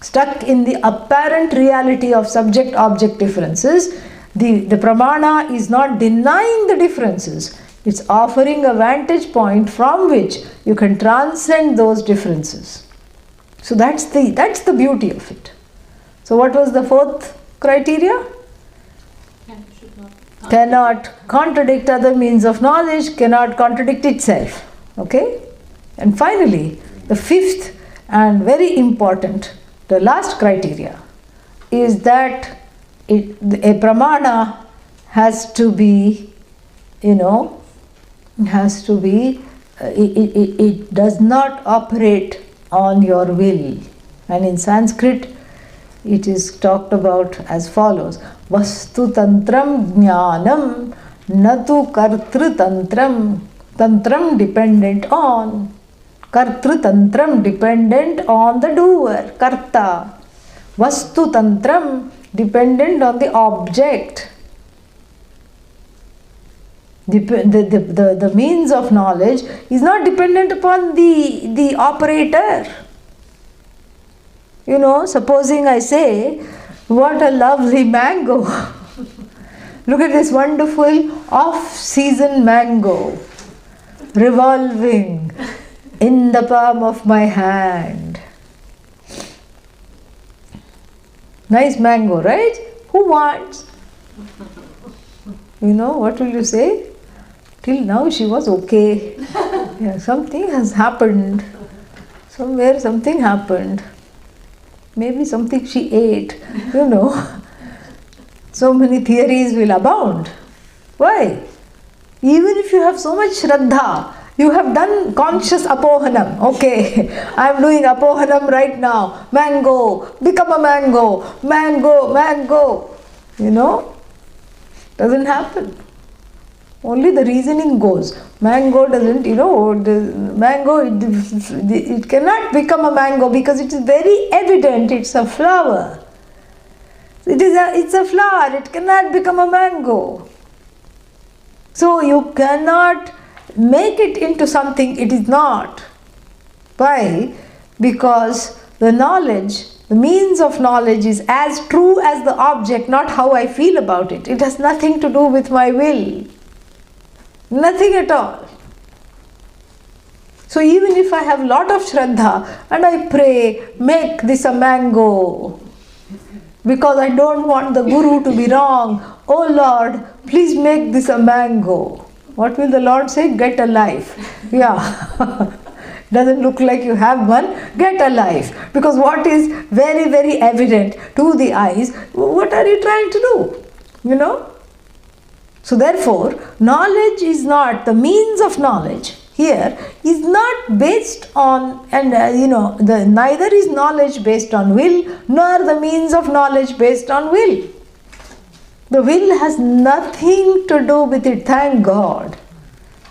Stuck in the apparent reality of subject-object differences, the pramana is not denying the differences. It's offering a vantage point from which you can transcend those differences. So that's the beauty of it. So what was the fourth criteria? Cannot contradict other means of knowledge, cannot contradict itself. Okay? And finally, the fifth and very important, the last criteria, is that a pramana has to be, it does not operate on your will. And in Sanskrit, it is talked about as follows: Vastu tantram jnanam natu kartru tantram. Tantram dependent on, kartru tantram dependent on the doer, karta. Vastu tantram dependent on the object. The means of knowledge is not dependent upon the operator. Supposing I say, what a lovely mango. Look at this wonderful off-season mango revolving in the palm of my hand. Nice mango, right? Who wants? What will you say? Till now she was okay. Yeah, something has happened. Somewhere something happened. Maybe something she ate. So many theories will abound. Why? Even if you have so much shraddha, you have done conscious apohanam. Okay, I am doing apohanam right now. Mango, become a mango. Mango, mango. Doesn't happen. Only the reasoning goes. Mango doesn't, mango, it cannot become a mango because it is very evident it's a flower. It's a flower, it cannot become a mango. So you cannot make it into something it is not. Why? Because the knowledge, the means of knowledge is as true as the object, not how I feel about it. It has nothing to do with my will. Nothing at all. So even if I have a lot of shraddha and I pray, make this a mango, because I don't want the Guru to be wrong. Oh Lord, please make this a mango. What will the Lord say? Get a life. Yeah. Doesn't look like you have one. Get a life. Because what is very, very evident to the eyes, what are you trying to do? So therefore, knowledge is not, the means of knowledge here is not based on, and neither is knowledge based on will, nor the means of knowledge based on will. The will has nothing to do with it, thank God.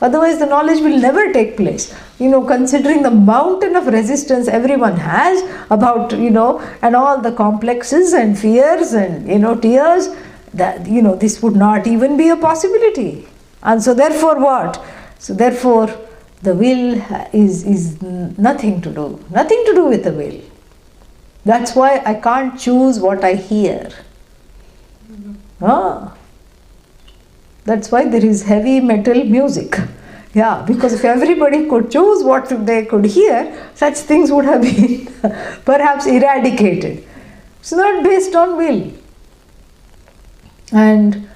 Otherwise the knowledge will never take place. Considering the mountain of resistance everyone has about, and all the complexes and fears and, tears, that, this would not even be a possibility. And so therefore what? So therefore, The will is nothing to do with the will. That's why I can't choose what I hear. That's why there is heavy metal music. Yeah, because if everybody could choose what they could hear, such things would have been perhaps eradicated. It's not based on will. And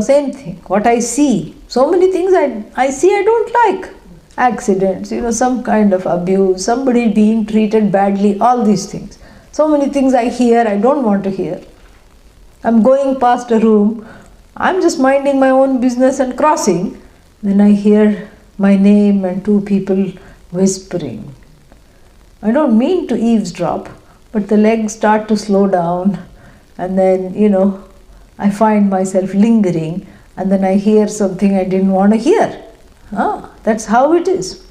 same thing, what I see. So many things I see I don't like. Accidents, some kind of abuse, somebody being treated badly, all these things. So many things I hear I don't want to hear. I'm going past a room, I'm just minding my own business and crossing. Then I hear my name and two people whispering. I don't mean to eavesdrop, but the legs start to slow down, and then, I find myself lingering, and then I hear something I didn't want to hear. That's how it is.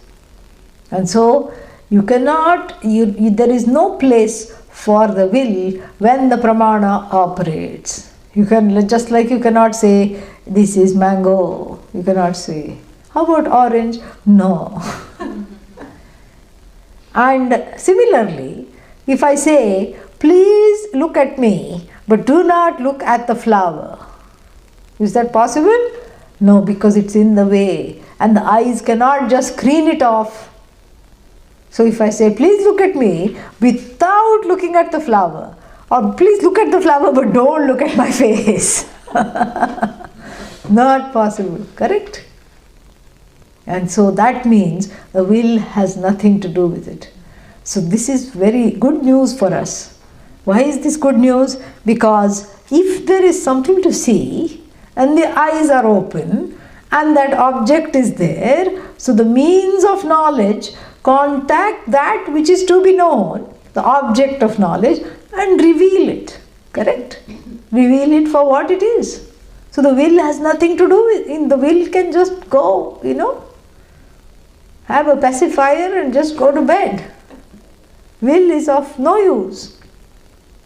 And so you cannot, there is no place for the will when the pramana operates. You can, just like you cannot say, this is mango. You cannot say, how about orange? No. And similarly, if I say, please look at me, but do not look at the flower. Is that possible? No, because it's in the way. And the eyes cannot just screen it off. So if I say, please look at me without looking at the flower, or please look at the flower but don't look at my face. Not possible, correct? And so that means the will has nothing to do with it. So this is very good news for us. Why is this good news? Because if there is something to see and the eyes are open and that object is there, so the means of knowledge contact that which is to be known, the object of knowledge, and reveal it, correct? Reveal it for what it is. So the will has nothing to do with it. The will can just go, have a pacifier and just go to bed. Will is of no use.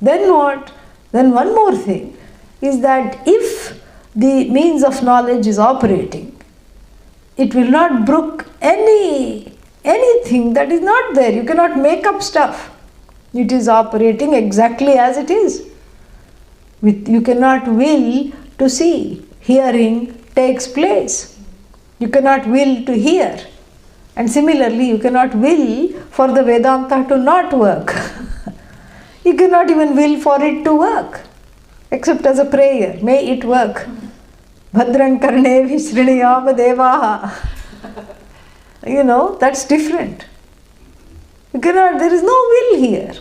Then what? Then one more thing is that if the means of knowledge is operating, it will not brook anything that is not there. You cannot make up stuff. It is operating exactly as it is. You cannot will to see. Hearing takes place. You cannot will to hear. And similarly, you cannot will for the Vedanta to not work. You cannot even will for it to work, except as a prayer. May it work. Bhadran karne vishriniyama devaha. That's different. You cannot, there is no will here.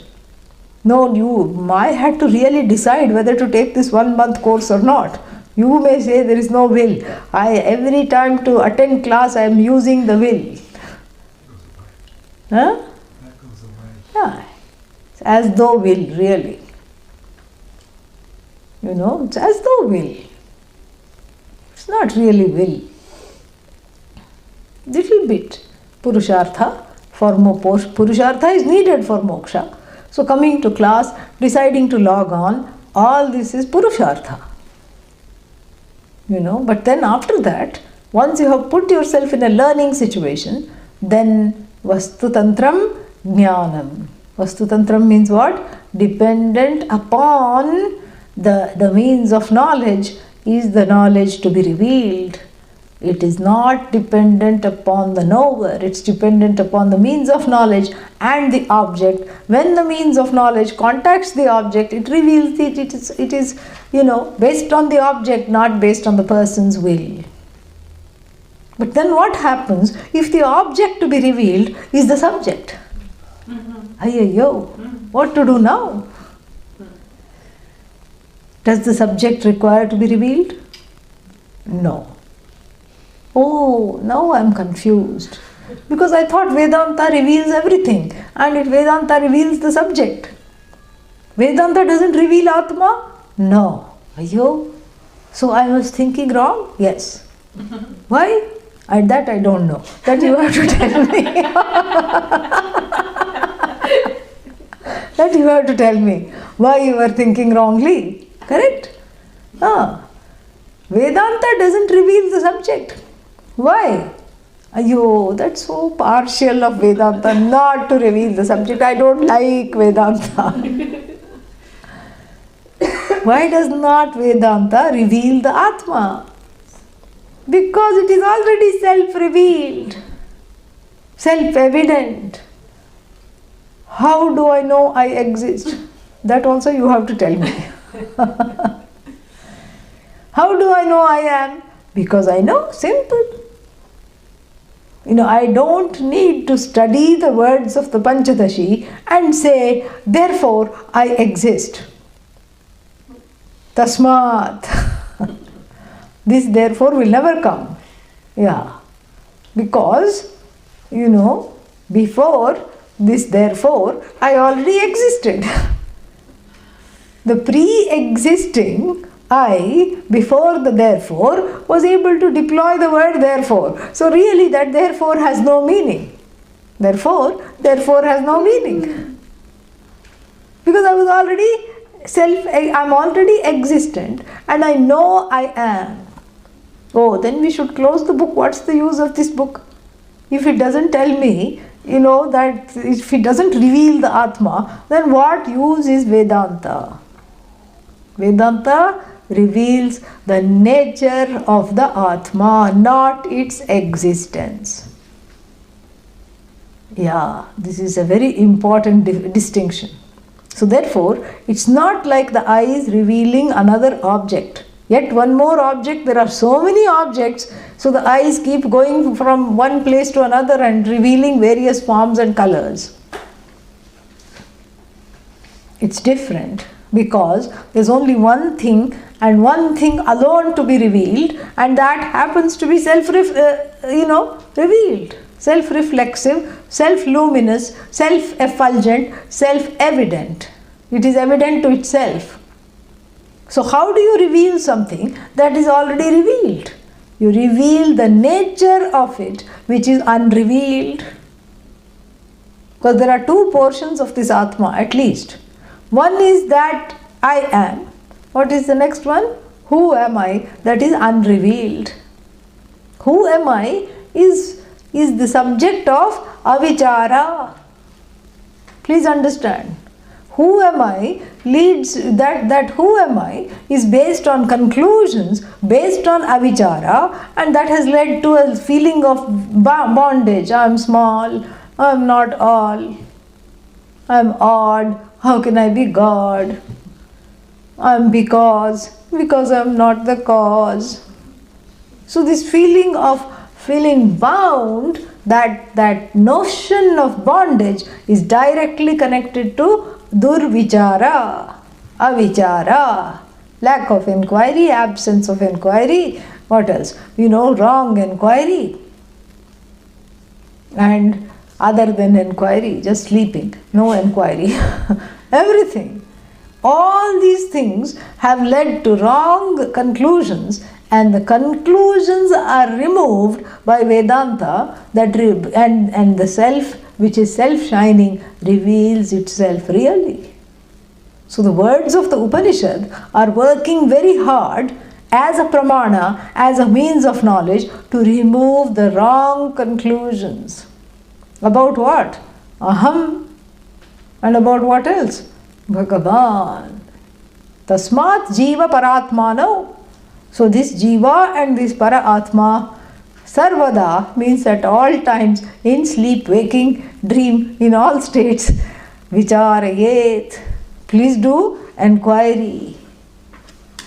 No, I had to really decide whether to take this 1 month course or not. You may say there is no will. Every time to attend class I am using the will. Huh? That goes away. Yeah. It's as though will, really. It's as though will. It's not really will. Little bit. Purushartha. Purushartha is needed for moksha. So coming to class, deciding to log on, all this is Purushartha. But then after that, once you have put yourself in a learning situation, then Vastu Tantram Jnanam. Vastu Tantram means what? Dependent upon the means of knowledge is the knowledge to be revealed. It is not dependent upon the knower, it's dependent upon the means of knowledge and the object. When the means of knowledge contacts the object, it reveals it. It is based on the object, not based on the person's will. But then what happens if the object to be revealed is the subject? What to do now? Does the subject require to be revealed? No. Oh, now I am confused. Because I thought Vedanta reveals everything and Vedanta reveals the subject. Vedanta doesn't reveal Atma? No. So I was thinking wrong? Yes. Why? That I don't know. That you have to tell me. That you have to tell me why you were thinking wrongly. Correct? Vedanta doesn't reveal the subject. Why? Ayo, that's so partial of Vedanta, not to reveal the subject. I don't like Vedanta. Why does not Vedanta reveal the Atma? Because it is already self-revealed, self-evident. How do I know I exist? That also you have to tell me. How do I know I am? Because I know, simple. I don't need to study the words of the Panchadashi and say, therefore I exist. Tasmat. This therefore will never come. Yeah. Because, before this therefore, I already existed. The pre-existing I, before the therefore, was able to deploy the word therefore. So really that therefore has no meaning. Therefore has no meaning. Because I was already I'm already existent and I know I am. Oh, then we should close the book. What's the use of this book? If it doesn't tell me, that if it doesn't reveal the Atma, then what use is Vedanta? Vedanta reveals the nature of the Atma, not its existence. Yeah, this is a very important distinction. So therefore, it's not like the eyes revealing another object. Yet one more object, there are so many objects, so the eyes keep going from one place to another and revealing various forms and colors. It's different because there's only one thing and one thing alone to be revealed, and that happens to be revealed. Self-reflexive, self-luminous, self-effulgent, self-evident. It is evident to itself. So how do you reveal something that is already revealed? You reveal the nature of it, which is unrevealed. Because there are two portions of this Atma at least. One is that I am. What is the next one? Who am I? That is unrevealed. Who am I is the subject of avichara. Please understand. Who am I leads that who am I is based on conclusions, based on avichara, and that has led to a feeling of bondage. I am small, I am not all, I am odd, how can I be God? I am because I am not the cause. So this feeling of feeling bound, that notion of bondage is directly connected to durvichara, avichara, lack of inquiry, absence of inquiry. What else? Wrong inquiry. And other than inquiry, just sleeping, no inquiry. Everything. All these things have led to wrong conclusions, and the conclusions are removed by Vedanta, and the self, which is self-shining, reveals itself really. So the words of the Upanishad are working very hard as a pramana, as a means of knowledge, to remove the wrong conclusions. About what? Aham. And about what else? Bhagavan. Tasmat Jiva Paratmano. So this Jiva and this Paratma, Sarvada means at all times, in sleep, waking, dream, in all states, Vicharayet. Please do enquiry.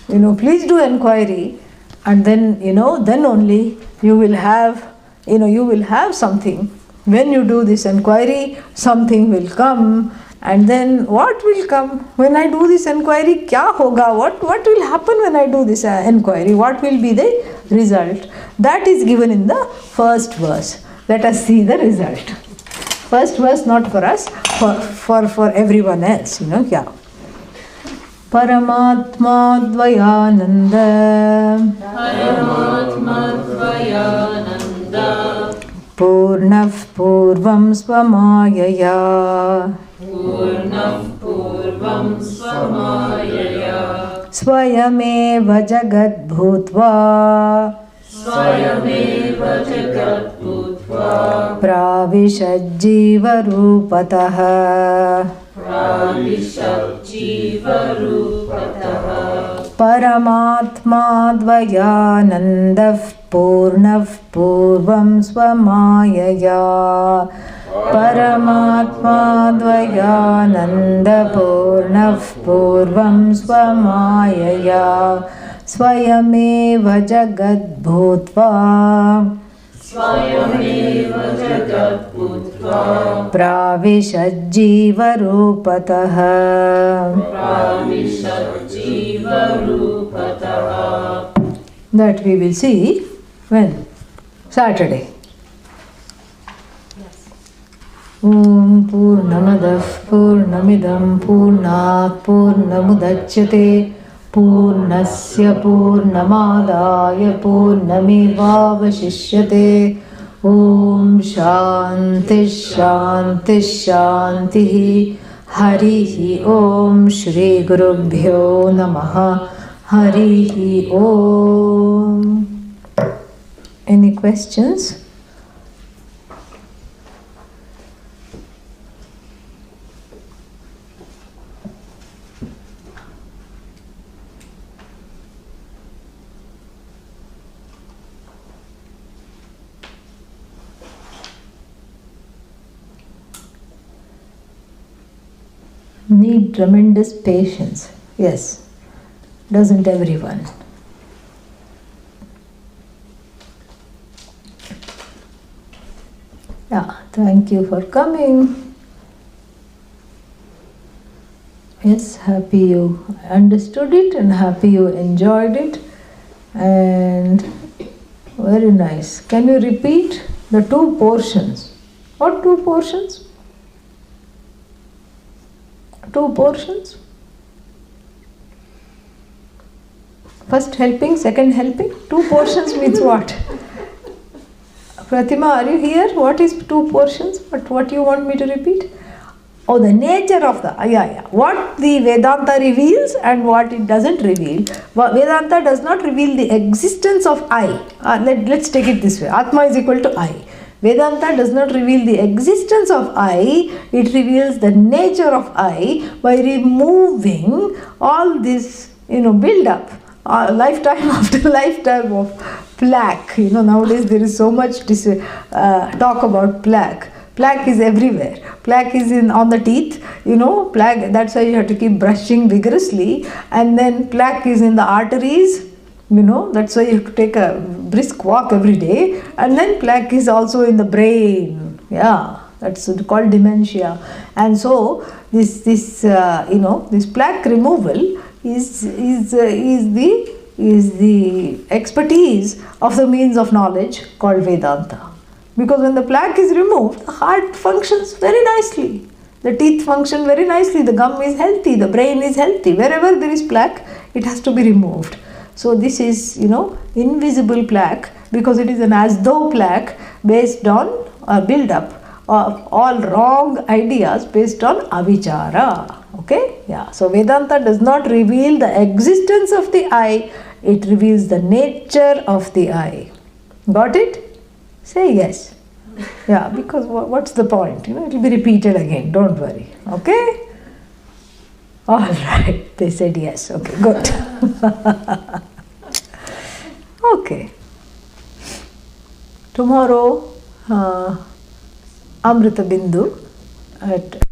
Please do enquiry, and then, then only you will have something. When you do this enquiry, something will come. And then what will come? When I do this enquiry, kya hoga? What will happen when I do this enquiry? What will be the result? That is given in the first verse. Let us see the result. First verse not for us, for everyone else, yeah. Paramatma Dvayananda Purnav Purvam Svamayaya Swayameva Jagat Bhutva प्राविशज्जीवरूपतः परमात्माद्वयानन्दः पूर्णः पूर्वं स्वमायया परमात्माद्वयानन्दपूर्णः पूर्वं स्वमायया स्वयमेव जगद्भूत्वा प्राविशज्जीवरूपतः That we will see when? Saturday. Om Purnamadah Purnamidam Purnat Purnamudachyate Purnasya Purnamadaya Purnamevavashishyate Om Shanti Shanti Shanti Harihi Om Shri Gurubhyo Namaha Harihi Om. Any questions? Need tremendous patience. Yes. Doesn't everyone? Yeah, thank you for coming. Yes, happy you understood it and happy you enjoyed it. And very nice. Can you repeat the two portions? What two portions? Two portions? First helping, second helping. Two portions means what? Pratima, are you here? What is two portions? What you want me to repeat? Oh, the nature of the, what the Vedanta reveals and what it doesn't reveal. Vedanta does not reveal the existence of I. Let's take it this way. Atma is equal to I. Vedanta does not reveal the existence of I, it reveals the nature of I by removing all this, build up, lifetime after lifetime of plaque. Nowadays there is so much talk about plaque. Plaque is everywhere. Plaque is on the teeth, plaque, that's why you have to keep brushing vigorously. And then plaque is in the arteries. That's why you have to take a brisk walk every day. And then plaque is also in the brain. Yeah, that's called dementia. And so this plaque removal is the expertise of the means of knowledge called Vedanta. Because when the plaque is removed, the heart functions very nicely. The teeth function very nicely. The gum is healthy. The brain is healthy. Wherever there is plaque, it has to be removed. So this is, invisible plaque because it is an as though plaque based on a build-up of all wrong ideas based on avichara. Okay? Yeah. So Vedanta does not reveal the existence of the I, it reveals the nature of the I. Got it? Say yes. Yeah, because what's the point? It will be repeated again. Don't worry. Okay? All right. They said yes. Okay, good. Okay. Tomorrow, Amrita Bindu at